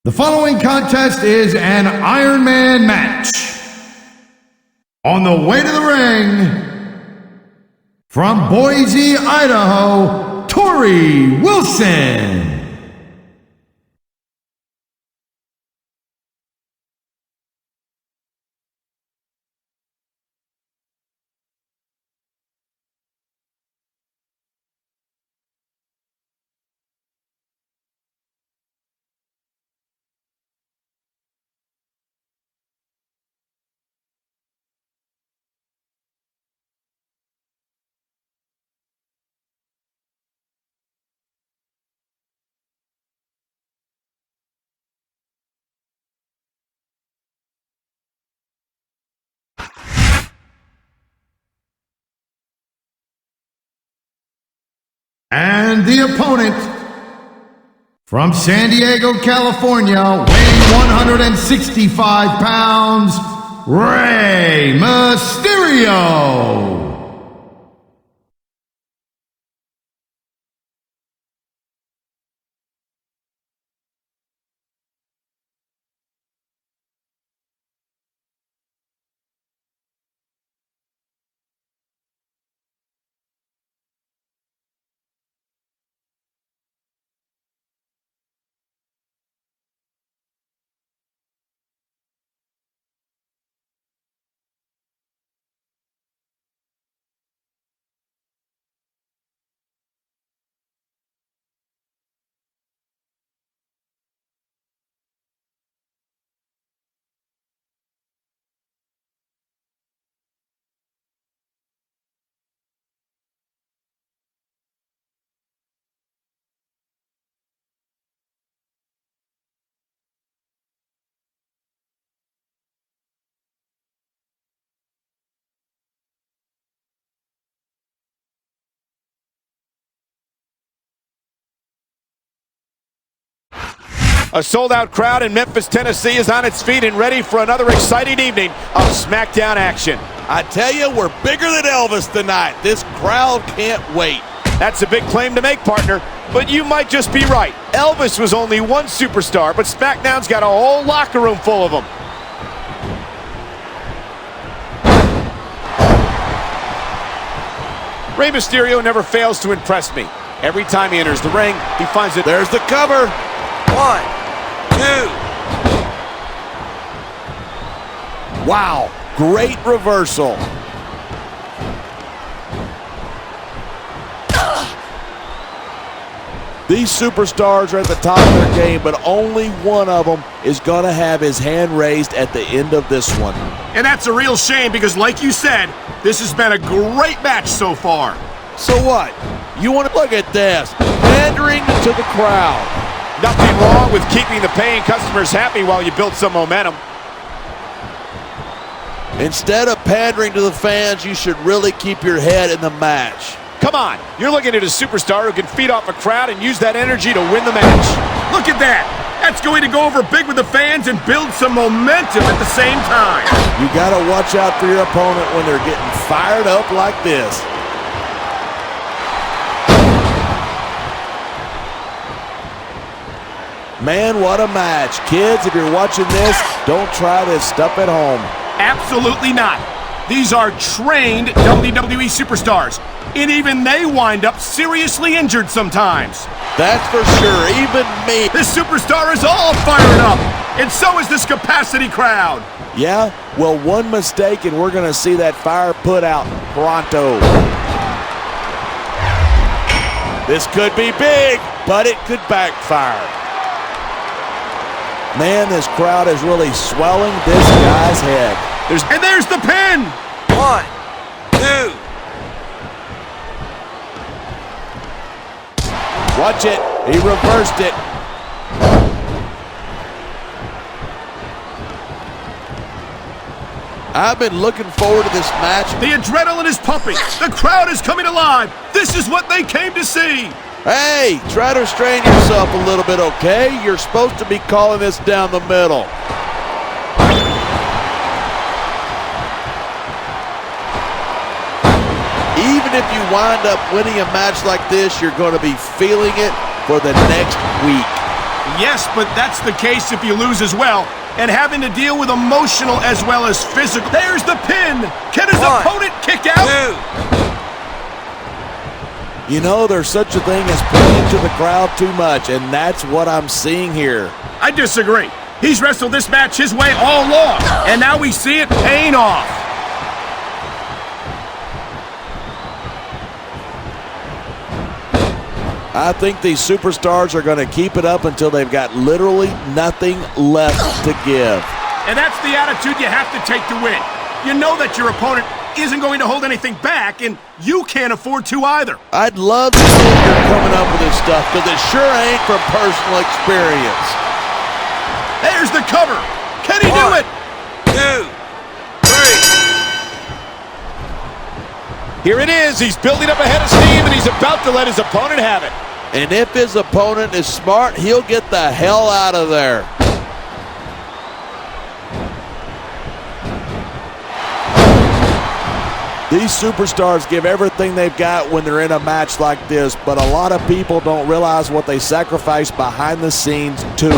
The following contest is an Ironman match. On the way to the ring, from Boise, Idaho, Torrie Wilson. And the opponent, from San Diego, California, weighing 165 pounds, Rey Mysterio. A sold-out crowd in Memphis, Tennessee is on its feet and ready for another exciting evening of Smackdown action. I tell you, we're bigger than Elvis tonight. This crowd can't wait. That's a big claim to make, partner, but you might just be right. Elvis was only one superstar, but Smackdown's got a whole locker room full of them. Rey Mysterio never fails to impress me. Every time he enters the ring, he finds it. There's the cover. 1, 2. Wow, great reversal. These superstars are at the top of their game, but only one of them is going to have his hand raised at the end of this one. And that's a real shame because, like you said, this has been a great match so far. So what? You want to look at this. Pandering to the crowd. Nothing wrong with keeping the paying customers happy while you build some momentum. Instead of pandering to the fans, you should really keep your head in the match. Come on, you're looking at a superstar who can feed off a crowd and use that energy to win the match. Look at that. That's going to go over big with the fans and build some momentum at the same time. You got to watch out for your opponent when they're getting fired up like this. Man, what a match. Kids, if you're watching this, don't try this stuff at home. Absolutely not. These are trained WWE superstars, and even they wind up seriously injured sometimes. That's for sure, even me. This superstar is all fired up, and so is this capacity crowd. Yeah? Well, one mistake and we're going to see that fire put out pronto. This could be big, but it could backfire. Man, this crowd is really swelling this guy's head. And there's the pin! 1, 2. Watch it. He reversed it. I've been looking forward to this match. The adrenaline is pumping. The crowd is coming alive. This is what they came to see. Hey, try to restrain yourself a little bit, okay? You're supposed to be calling this down the middle. Even if you wind up winning a match like this, you're going to be feeling it for the next week. Yes, but that's the case if you lose as well. And having to deal with emotional as well as physical. There's the pin. Can his opponent kick out? You know, there's such a thing as playing to the crowd too much, and that's what I'm seeing here. I disagree. He's wrestled this match his way all along, and now we see it paying off. I think these superstars are going to keep it up until they've got literally nothing left to give. And that's the attitude you have to take to win. You know that your opponent isn't going to hold anything back, and you can't afford to either. I'd love to see you're coming up with this stuff, because it sure ain't from personal experience. There's the cover. Can he do it? 2, 3. Here it is. He's building up a head of steam, and he's about to let his opponent have it. And if his opponent is smart, he'll get the hell out of there. These superstars give everything they've got when they're in a match like this, but a lot of people don't realize what they sacrifice behind the scenes too.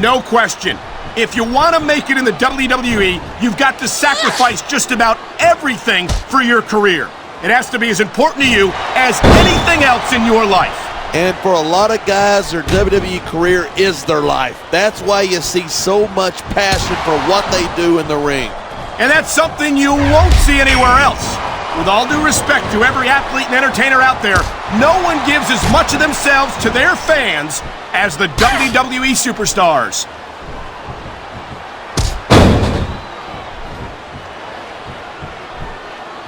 No question. If you want to make it in the WWE, you've got to sacrifice just about everything for your career. It has to be as important to you as anything else in your life. And for a lot of guys, their WWE career is their life. That's why you see so much passion for what they do in the ring. And that's something you won't see anywhere else. With all due respect to every athlete and entertainer out there, no one gives as much of themselves to their fans as the WWE superstars.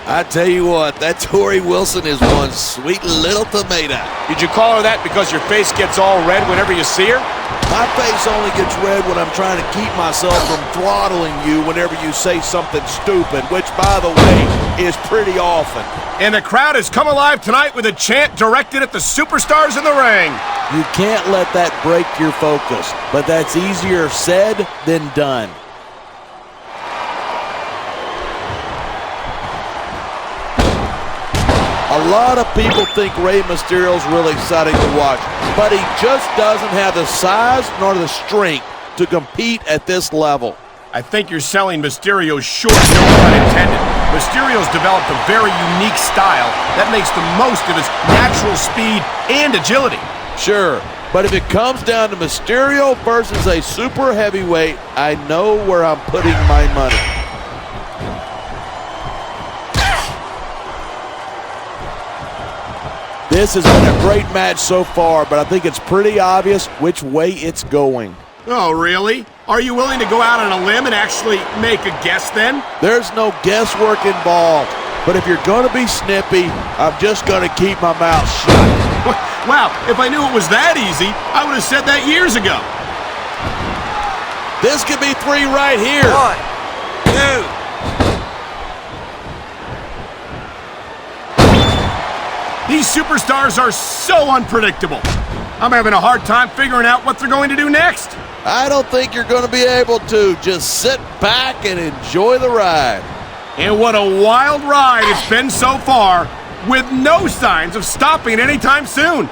I tell you what, that Torrie Wilson is one sweet little tomato. Did you call her that because your face gets all red whenever you see her? My face only gets red when I'm trying to keep myself from throttling you whenever you say something stupid, which, by the way, is pretty often. And the crowd has come alive tonight with a chant directed at the superstars in the ring. You can't let that break your focus, but that's easier said than done. A lot of people think Rey Mysterio's really exciting to watch, but he just doesn't have the size nor the strength to compete at this level. I think you're selling Mysterio short, no pun intended. Mysterio's developed a very unique style that makes the most of his natural speed and agility. Sure, but if it comes down to Mysterio versus a super heavyweight, I know where I'm putting my money. This has been a great match so far, but I think it's pretty obvious which way it's going. Oh, really? Are you willing to go out on a limb and actually make a guess then? There's no guesswork involved, but if you're going to be snippy, I'm just going to keep my mouth shut. Wow, if I knew it was that easy, I would have said that years ago. This could be 3 right here. 1, 2. These superstars are so unpredictable. I'm having a hard time figuring out what they're going to do next. I don't think you're going to be able to. Just sit back and enjoy the ride. And what a wild ride it's been so far, with no signs of stopping anytime soon.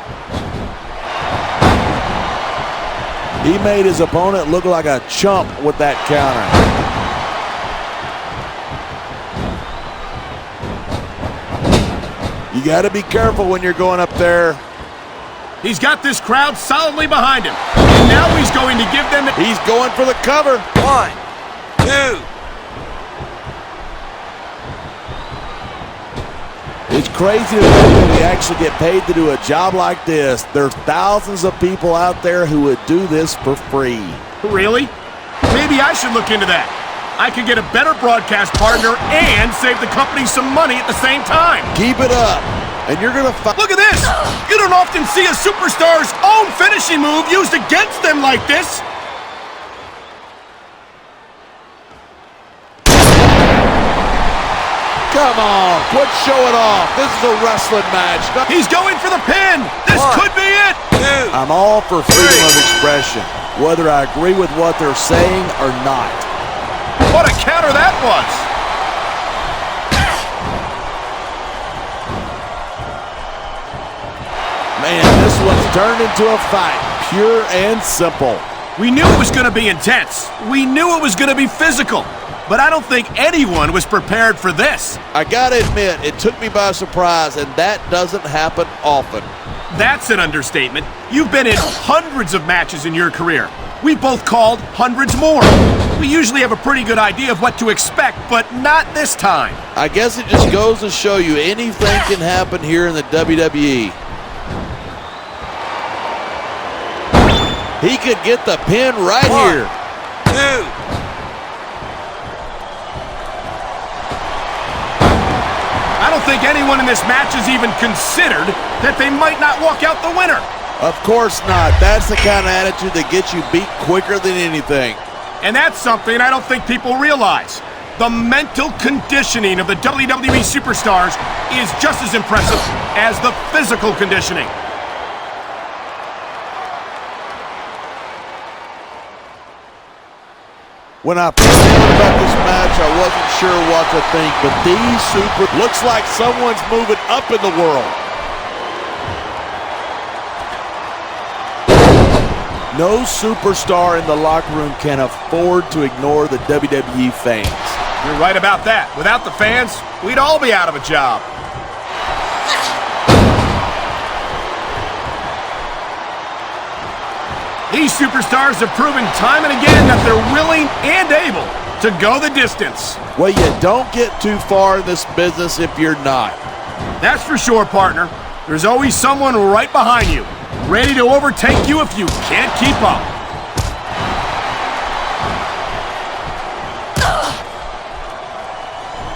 He made his opponent look like a chump with that counter. You got to be careful when you're going up there. He's got this crowd solidly behind him. And now he's going to give them... He's going for the cover. 1, 2. It's crazy to think that we actually get paid to do a job like this. There's thousands of people out there who would do this for free. Really? Maybe I should look into that. I could get a better broadcast partner and save the company some money at the same time. Keep it up, and you're going to find... Look at this! You don't often see a superstar's own finishing move used against them like this. Come on, quit showing off. This is a wrestling match. He's going for the pin. This could be it. 2. I'm all for freedom of expression, whether I agree with what they're saying or not. What a counter that was. Man, this one's turned into a fight. pure and simple. We knew it was going to be intense. We knew it was going to be physical. But I don't think anyone was prepared for this. I gotta admit, it took me by surprise, and that doesn't happen often. That's an understatement. You've been in hundreds of matches in your career. We both called hundreds more. We usually have a pretty good idea of what to expect, but not this time. I guess it just goes to show you anything can happen here in the WWE. He could get the pin right here. 2. I don't think anyone in this match has even considered that they might not walk out the winner. Of course not. That's the kind of attitude that gets you beat quicker than anything. And that's something I don't think people realize. The mental conditioning of the WWE superstars is just as impressive as the physical conditioning. When I first heard about this match, I wasn't sure what to think, but looks like someone's moving up in the world. No superstar in the locker room can afford to ignore the WWE fans. You're right about that. Without the fans, we'd all be out of a job. These superstars have proven time and again that they're willing and able to go the distance. Well, you don't get too far in this business if you're not. That's for sure, partner. There's always someone right behind you, ready to overtake you if you can't keep up.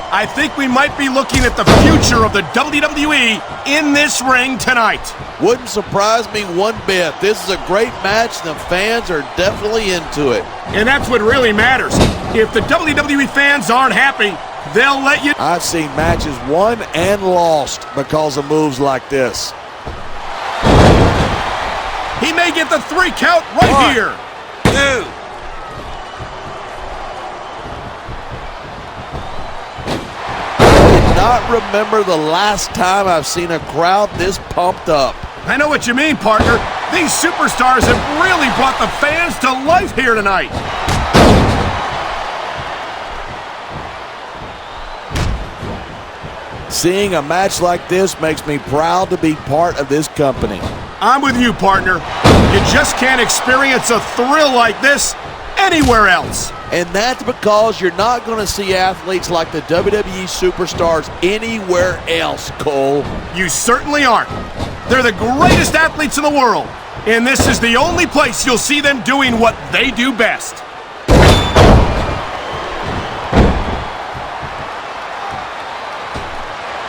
I think we might be looking at the future of the WWE in this ring tonight. Wouldn't surprise me one bit. This is a great match, and the fans are definitely into it. And that's what really matters. If the WWE fans aren't happy, they'll let you... I've seen matches won and lost because of moves like this. He may get the 3 count right here. 2. Not remember the last time I've seen a crowd this pumped up. I know what you mean, partner. These superstars have really brought the fans to life here tonight. Seeing a match like this makes me proud to be part of this company. I'm with you, partner. You just can't experience a thrill like this anywhere else. And that's because you're not going to see athletes like the WWE superstars anywhere else, Cole. You certainly aren't. They're the greatest athletes in the world, and this is the only place you'll see them doing what they do best.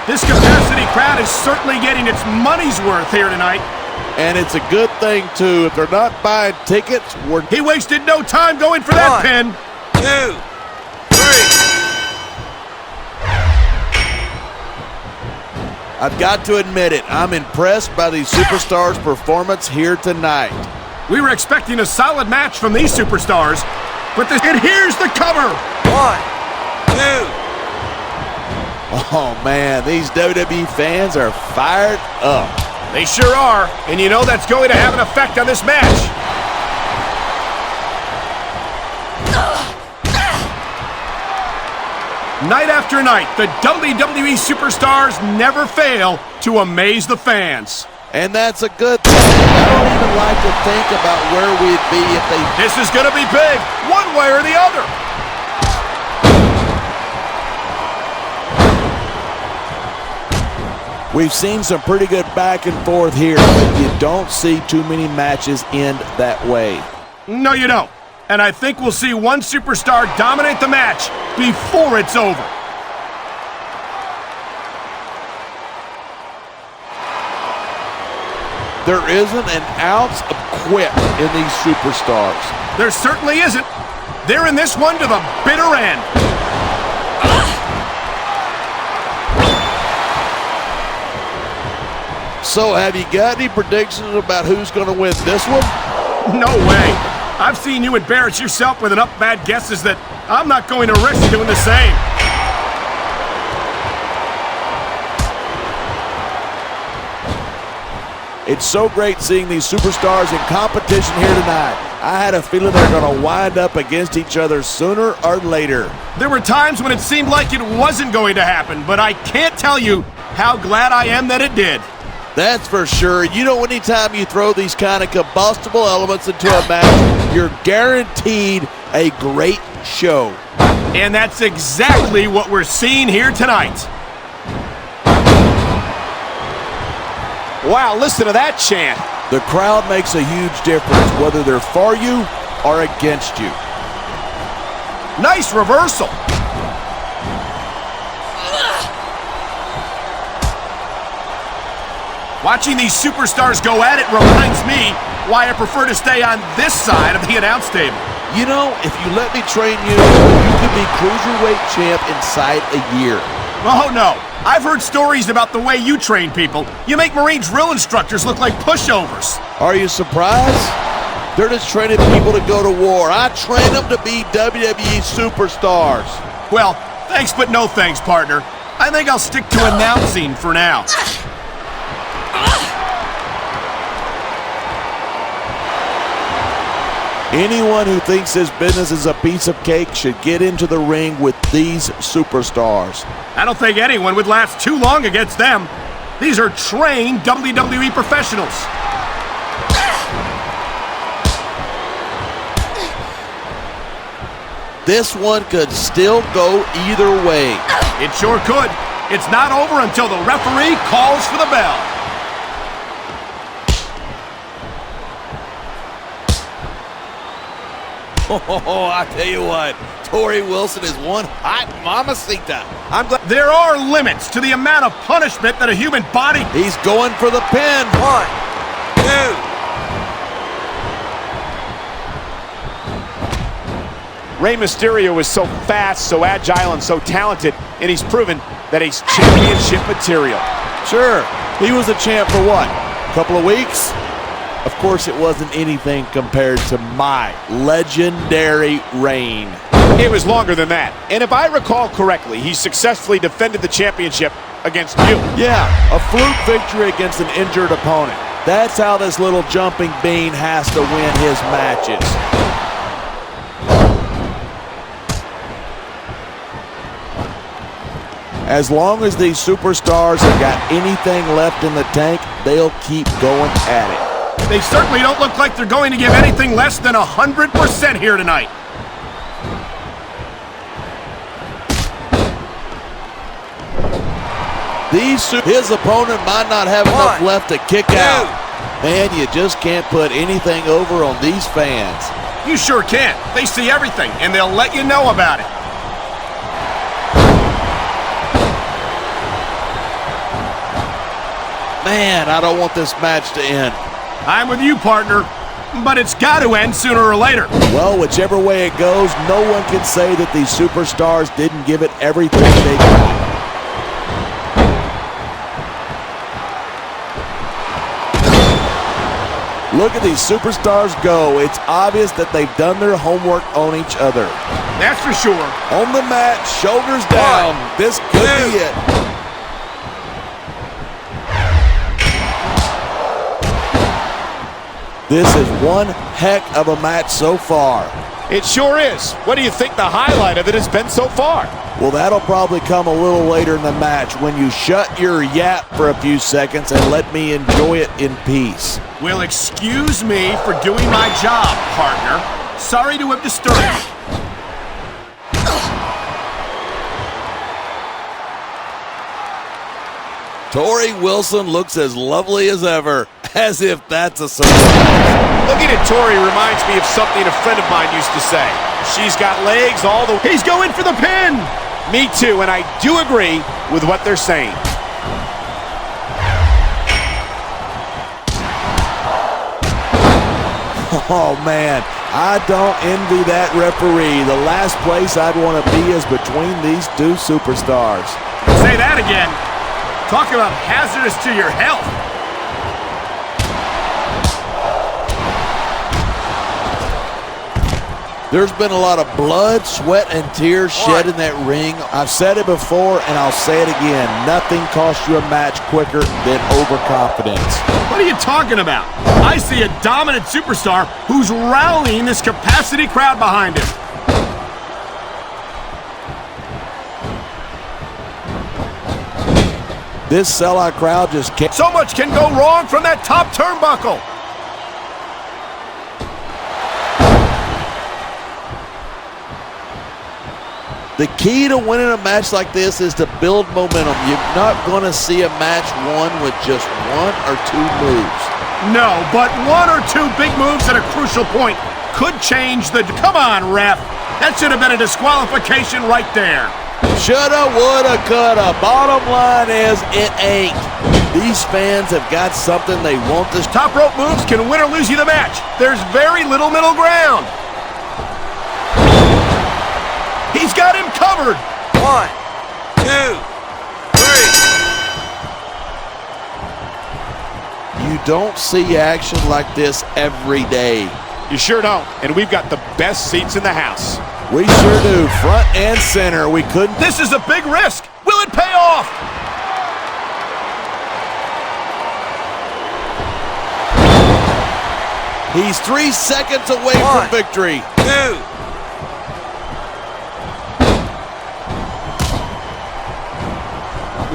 This capacity crowd is certainly getting its money's worth here tonight. And it's a good thing, too. If they're not buying tickets, He wasted no time going for that pin. 2, 3. I've got to admit it. I'm impressed by these superstars' performance here tonight. We were expecting a solid match from these superstars, but and here's the cover. 1, 2. Oh, man, these WWE fans are fired up. They sure are, and you know that's going to have an effect on this match. Night after night, the WWE superstars never fail to amaze the fans. And that's a good thing. I don't even like to think about where we'd be if they... This is going to be big, one way or the other. We've seen some pretty good back and forth here, but you don't see too many matches end that way. No, you don't. And I think we'll see one superstar dominate the match before it's over. There isn't an ounce of quit in these superstars. There certainly isn't. They're in this one to the bitter end. So have you got any predictions about who's going to win this one? No way. I've seen you embarrass yourself with enough bad guesses that I'm not going to risk doing the same. It's so great seeing these superstars in competition here tonight. I had a feeling they're going to wind up against each other sooner or later. There were times when it seemed like it wasn't going to happen, but I can't tell you how glad I am that it did. That's for sure. You know, anytime you throw these kind of combustible elements into a match, you're guaranteed a great show. And that's exactly what we're seeing here tonight. Wow, listen to that chant. The crowd makes a huge difference, whether they're for you or against you. Nice reversal. Watching these superstars go at it reminds me why I prefer to stay on this side of the announce table. You know, if you let me train you, you could be Cruiserweight champ inside a year. Oh, no. I've heard stories about the way you train people. You make Marine drill instructors look like pushovers. Are you surprised? They're just training people to go to war. I train them to be WWE superstars. Well, thanks but no thanks, partner. I think I'll stick to announcing for now. Anyone who thinks his business is a piece of cake should get into the ring with these superstars. I don't think anyone would last too long against them. These are trained WWE professionals. This one could still go either way. It sure could. It's not over until the referee calls for the bell. Oh, I tell you what, Torrie Wilson is one hot mamacita. I'm glad there are limits to the amount of punishment that a human body. He's going for the pin. 1, 2. Rey Mysterio is so fast, so agile, and so talented, and he's proven that he's championship material. Sure, he was a champ for what, a couple of weeks? Of course, it wasn't anything compared to my legendary reign. It was longer than that. And if I recall correctly, he successfully defended the championship against you. Yeah, a fluke victory against an injured opponent. That's how this little jumping bean has to win his matches. As long as these superstars have got anything left in the tank, they'll keep going at it. They certainly don't look like they're going to give anything less than 100% here tonight. His opponent might not have enough left to kick out. Man, you just can't put anything over on these fans. You sure can't. They see everything, and they'll let you know about it. Man, I don't want this match to end. I'm with you, partner, but it's got to end sooner or later. Well, whichever way it goes, no one can say that these superstars didn't give it everything they got. Look at these superstars go. It's obvious that they've done their homework on each other. That's for sure. On the mat, shoulders down. This could be it. This is one heck of a match so far. It sure is. What do you think the highlight of it has been so far? Well, that'll probably come a little later in the match when you shut your yap for a few seconds and let me enjoy it in peace. Well, excuse me for doing my job, partner. Sorry to have disturbed you. Torrie Wilson looks as lovely as ever, as if that's a surprise. Looking at Torrie reminds me of something a friend of mine used to say. She's got legs all the way. He's going for the pin! Me too, and I do agree with what they're saying. Oh, man, I don't envy that referee. The last place I'd want to be is between these two superstars. Say that again. Talk about hazardous to your health. There's been a lot of blood, sweat, and tears shed in that ring. I've said it before, and I'll say it again. Nothing costs you a match quicker than overconfidence. What are you talking about? I see a dominant superstar who's rallying this capacity crowd behind him. This sellout crowd just can't. So much can go wrong from that top turnbuckle. The key to winning a match like this is to build momentum. You're not going to see a match won with just one or two moves. No, but one or two big moves at a crucial point could change the... Come on, ref. That should have been a disqualification right there. Shoulda, woulda, coulda. Bottom line is, it ain't. These fans have got something they want this. Top rope moves can win or lose you the match. There's very little middle ground. He's got him covered. 1, 2, 3. You don't see action like this every day. You sure don't. And we've got the best seats in the house. We sure do. Front and center. We couldn't. This is a big risk. Will it pay off? He's 3 seconds away from victory. 2.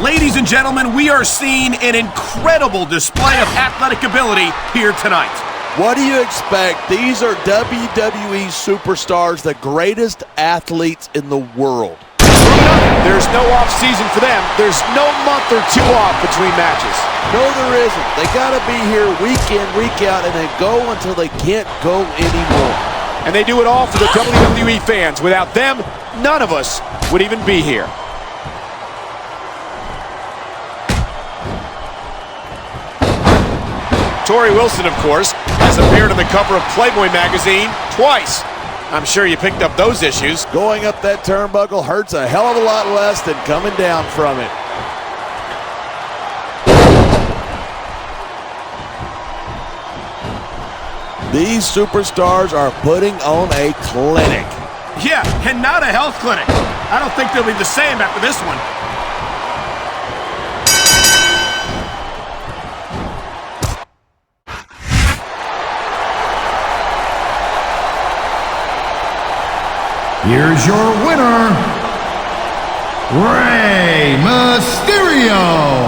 Ladies and gentlemen, we are seeing an incredible display of athletic ability here tonight. What do you expect? These are WWE superstars, the greatest athletes in the world. There's no off season for them. There's no month or two off between matches. No, there isn't. They got to be here week in, week out, and they go until they can't go anymore. And they do it all for the WWE fans. Without them, none of us would even be here. Torrie Wilson, of course, has appeared on the cover of Playboy magazine twice. I'm sure you picked up those issues. Going up that turnbuckle hurts a hell of a lot less than coming down from it. These superstars are putting on a clinic. Yeah, and not a health clinic. I don't think they'll be the same after this one. Here's your winner, Rey Mysterio.